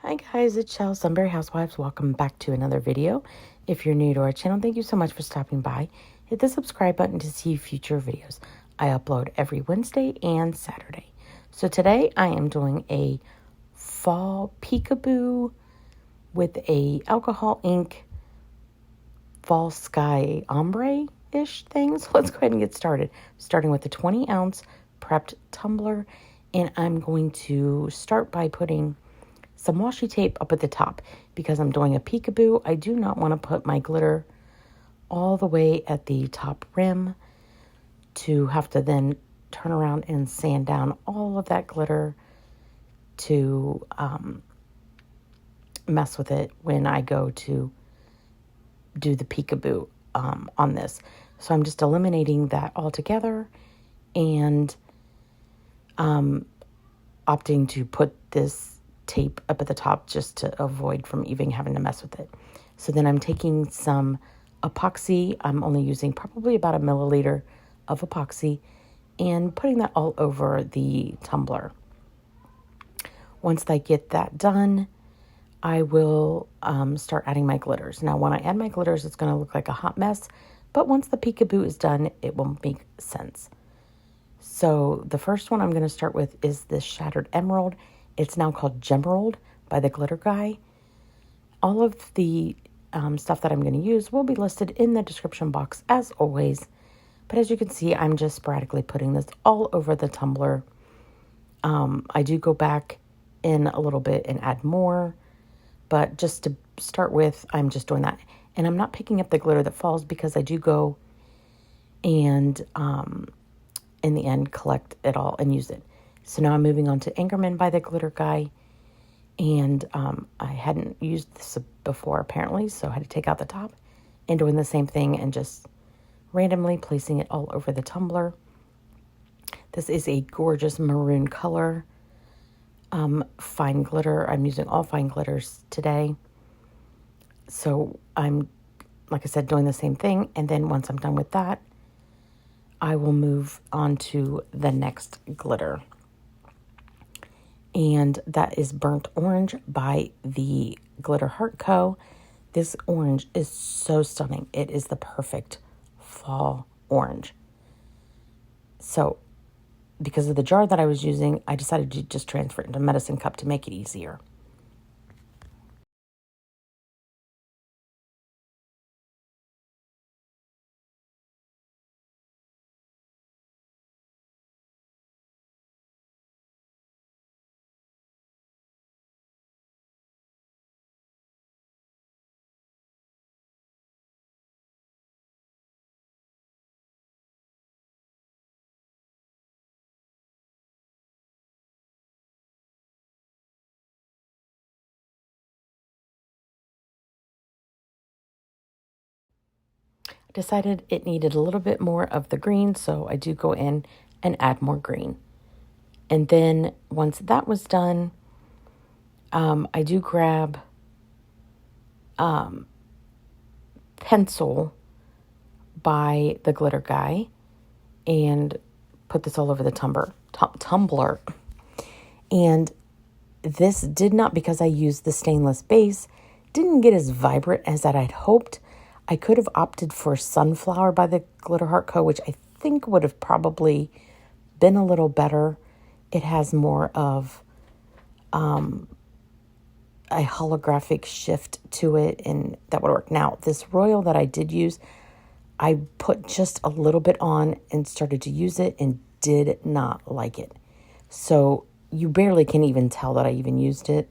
Hi guys, it's Shell, Sunbury Housewives. Welcome back to another video. If you're new to our channel, thank you so much for stopping by. Hit the subscribe button to see future videos. I upload every Wednesday and Saturday. So today I am doing a fall peekaboo with a alcohol ink fall sky ombre-ish thing. So let's go ahead and get started. Starting with the 20 ounce prepped tumbler, and I'm going to start by putting some washi tape up at the top because I'm doing a peekaboo. I do not want to put my glitter all the way at the top rim to have to then turn around and sand down all of that glitter to mess with it when I go to do the peekaboo on this. So I'm just eliminating that altogether and opting to put this tape up at the top just to avoid from even having to mess with it. So then I'm taking some epoxy. I'm only using probably about 1 milliliter of epoxy and putting that all over the tumbler. Once I get that done, I will start adding my glitters. Now, when I add my glitters, it's going to look like a hot mess, but once the peekaboo is done, it will make sense. So the first one I'm going to start with is this Shattered Emerald. It's now called Gemerald by the Glitter Guy. All of the stuff that I'm going to use will be listed in the description box as always. But as you can see, I'm just sporadically putting this all over the tumbler. I do go back in a little bit and add more. But just to start with, I'm just doing that. And I'm not picking up the glitter that falls because I do go and in the end collect it all and use it. So now I'm moving on to Anchorman by the Glitter Guy. And I hadn't used this before apparently, so I had to take out the top and doing the same thing and just randomly placing it all over the tumbler. This is a gorgeous maroon color. Fine glitter. I'm using all fine glitters today. So I'm, like I said, doing the same thing. And then once I'm done with that, I will move on to the next glitter. And that is Burnt Orange by the Glitter Heart Co. This orange is so stunning. It is the perfect fall orange. So because of the jar that I was using, I decided to just transfer it into a medicine cup to make it easier. Decided it needed a little bit more of the green, so I do go in and add more green. And then once that was done, I do grab Pencil by the Glitter Guy and put this all over the tumbler. And this did not, because I used the stainless base, didn't get as vibrant as that I'd hoped. I could have opted for Sunflower by the Glitter Heart Co., which I think would have probably been a little better. It has more of a holographic shift to it, and that would work. Now, this Royal that I did use, I put just a little bit on and started to use it and did not like it. So you barely can even tell that I even used it.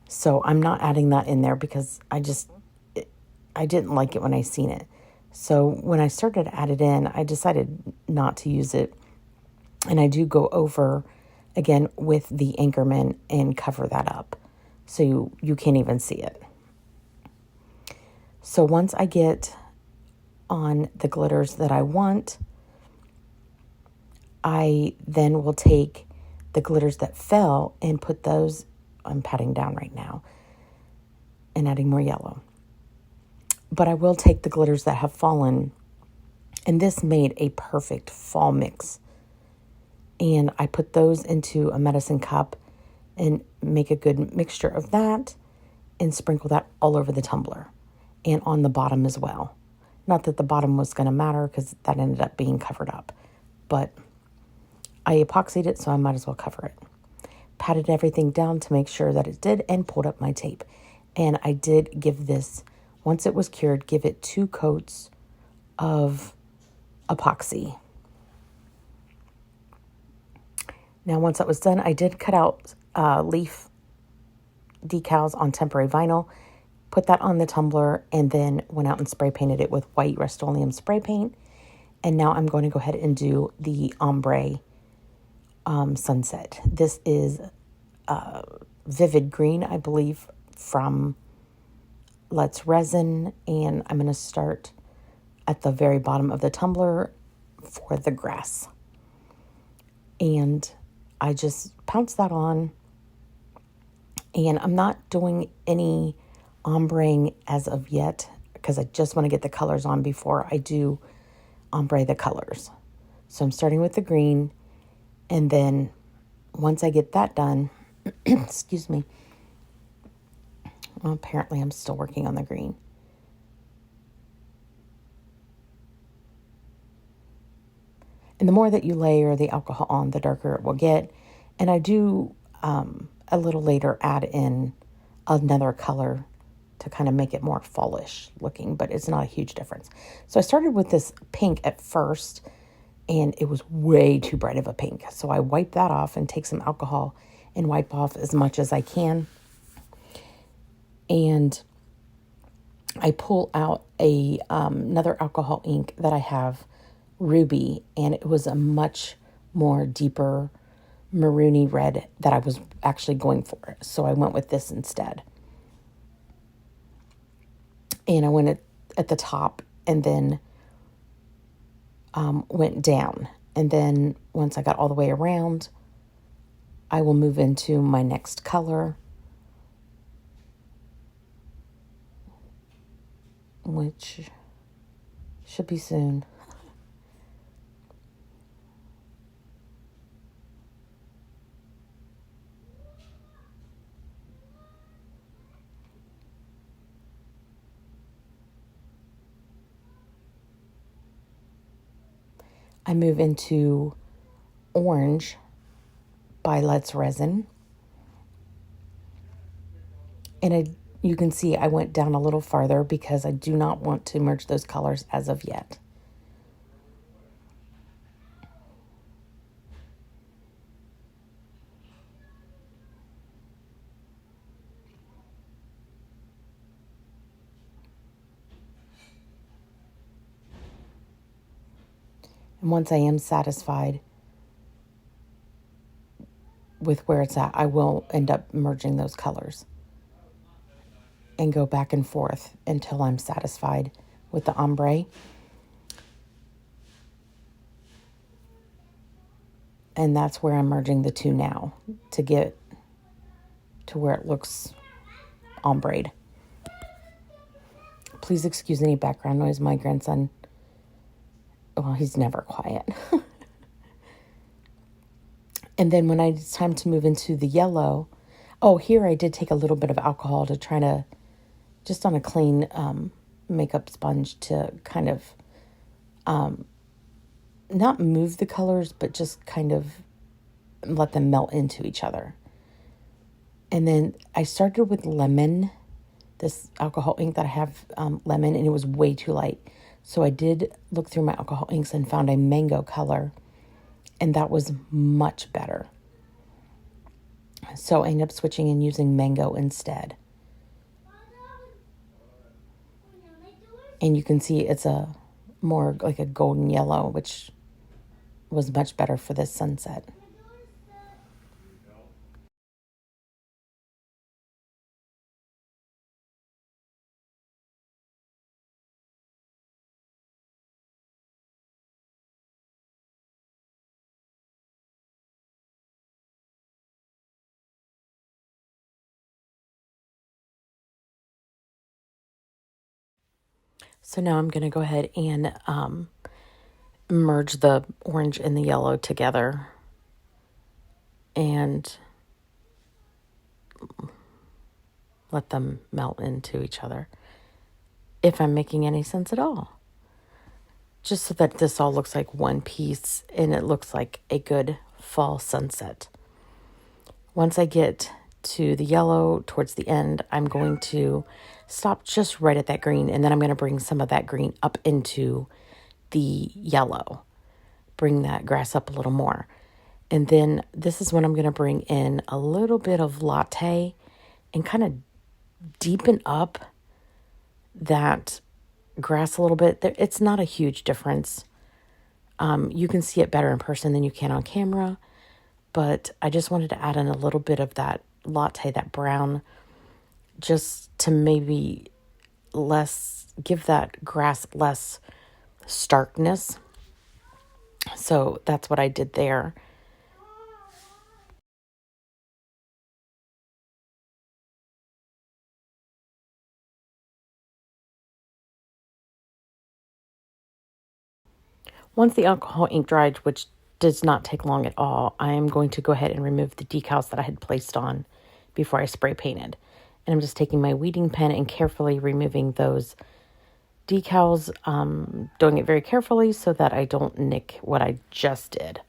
So I'm not adding that in there because I didn't like it when I seen it. So when I started to add it in, I decided not to use it. And I do go over again with the Anchorman and cover that up. So you can't even see it. So once I get on the glitters that I want, I then will take the glitters that fell and put those, I'm patting down right now, and adding more yellow. But I will take the glitters that have fallen, and this made a perfect fall mix. And I put those into a medicine cup and make a good mixture of that and sprinkle that all over the tumbler and on the bottom as well. Not that the bottom was going to matter because that ended up being covered up, but I epoxied it, so I might as well cover it. Patted everything down to make sure that it did and pulled up my tape. And I did give this, once it was cured, give it 2 coats of epoxy. Now, once that was done, I did cut out leaf decals on temporary vinyl, put that on the tumbler, and then went out and spray painted it with white rustoleum spray paint. And now I'm going to go ahead and do the Ombre Sunset. This is vivid green, I believe, from Let's Resin, and I'm going to start at the very bottom of the tumbler for the grass. And I just pounce that on, and I'm not doing any ombreing as of yet because I just want to get the colors on before I do ombre the colors. So I'm starting with the green, and then once I get that done, excuse me, well, apparently I'm still working on the green. And the more that you layer the alcohol on, the darker it will get. And I do a little later add in another color to kind of make it more fallish looking, but it's not a huge difference. So I started with this pink at first, and it was way too bright of a pink. So I wipe that off and take some alcohol and wipe off as much as I can. And I pull out another alcohol ink that I have, Ruby, and it was a much more deeper maroony red that I was actually going for. So I went with this instead. And I went at the top and then went down. And then once I got all the way around, I will move into my next color, which should be soon. I move into Orange by Let's Resin. And you can see I went down a little farther because I do not want to merge those colors as of yet. And once I am satisfied with where it's at, I will end up merging those colors and go back and forth until I'm satisfied with the ombre. And that's where I'm merging the two now to get to where it looks ombre'd. Please excuse any background noise. My grandson, well, he's never quiet. And then when it's time to move into the yellow, here I did take a little bit of alcohol to try to, just on a clean makeup sponge, to kind of not move the colors, but just kind of let them melt into each other. And then I started with lemon, this alcohol ink that I have, lemon, and it was way too light. So I did look through my alcohol inks and found a mango color, and that was much better. So I ended up switching and using mango instead. And you can see it's a more like a golden yellow, which was much better for this sunset. So now I'm going to go ahead and merge the orange and the yellow together. And let them melt into each other, if I'm making any sense at all. Just so that this all looks like one piece and it looks like a good fall sunset. Once I get to the yellow towards the end, I'm going to stop just right at that green, and then I'm going to bring some of that green up into the yellow. Bring that grass up a little more. And then this is when I'm going to bring in a little bit of latte and kind of deepen up that grass a little bit. It's not a huge difference. You can see it better in person than you can on camera, but I just wanted to add in a little bit of that latte, that brown, just to maybe give that grass less starkness. So that's what I did there. Once the alcohol ink dried, which does not take long at all, I am going to go ahead and remove the decals that I had placed on before I spray painted. And I'm just taking my weeding pen and carefully removing those decals, doing it very carefully so that I don't nick what I just did.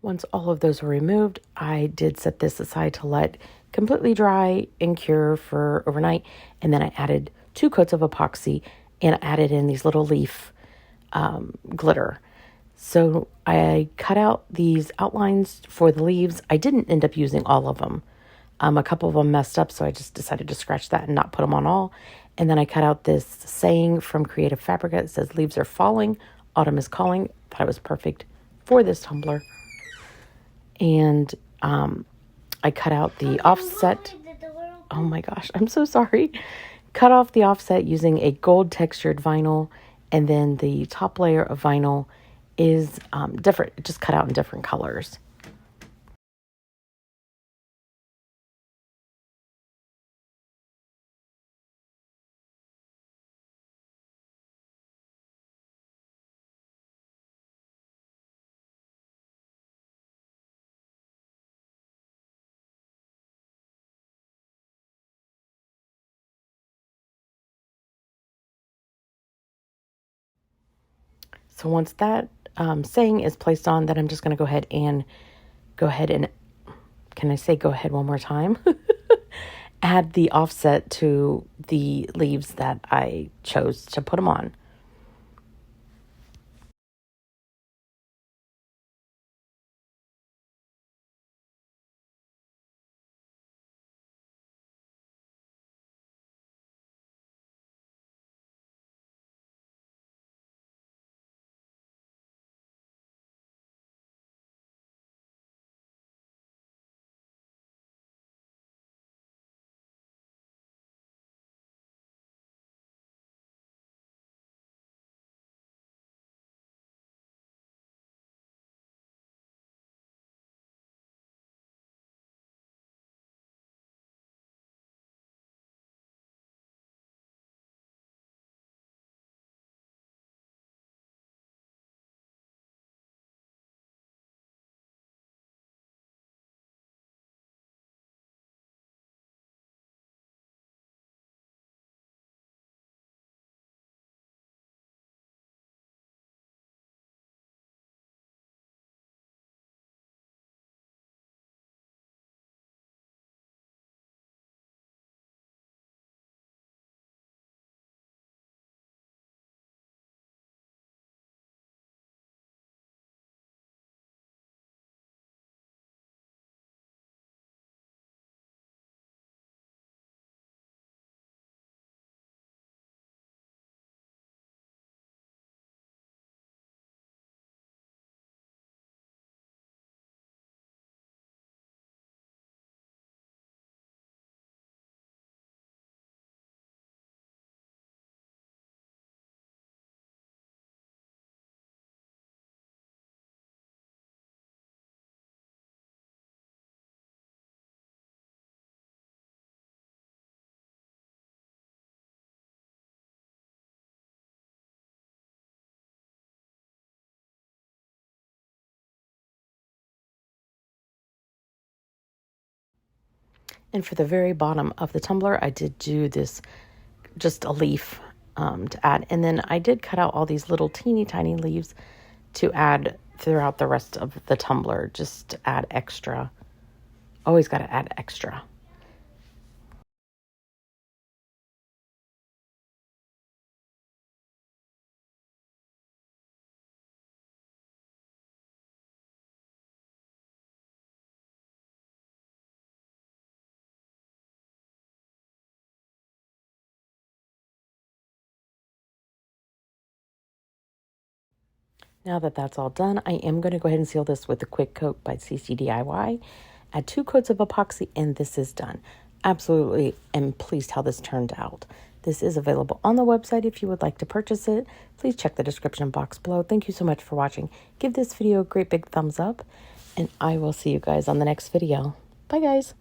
Once all of those were removed, I did set this aside to let completely dry and cure for overnight. And then I added 2 coats of epoxy and added in these little leaf glitter. So I cut out these outlines for the leaves. I didn't end up using all of them. A couple of them messed up, so I just decided to scratch that and not put them on all. And then I cut out this saying from Creative Fabrica. It says, "Leaves are falling, autumn is calling." Thought it was perfect for this tumbler. And I cut out the offset. Oh my gosh, I'm so sorry. Cut off the offset using a gold textured vinyl, and then the top layer of vinyl is different, just cut out in different colors. So once that saying is placed on, then I'm just going to go ahead and, can I say go ahead one more time? Add the offset to the leaves that I chose to put them on. And for the very bottom of the tumbler, I did do this, just a leaf to add. And then I did cut out all these little teeny tiny leaves to add throughout the rest of the tumbler, just to add extra. Always got to add extra. Now that that's all done, I am going to go ahead and seal this with a quick coat by CC DIY. Add 2 coats of epoxy, and this is done. Absolutely am pleased how this turned out. This is available on the website if you would like to purchase it. Please check the description box below. Thank you so much for watching. Give this video a great big thumbs up, and I will see you guys on the next video. Bye, guys.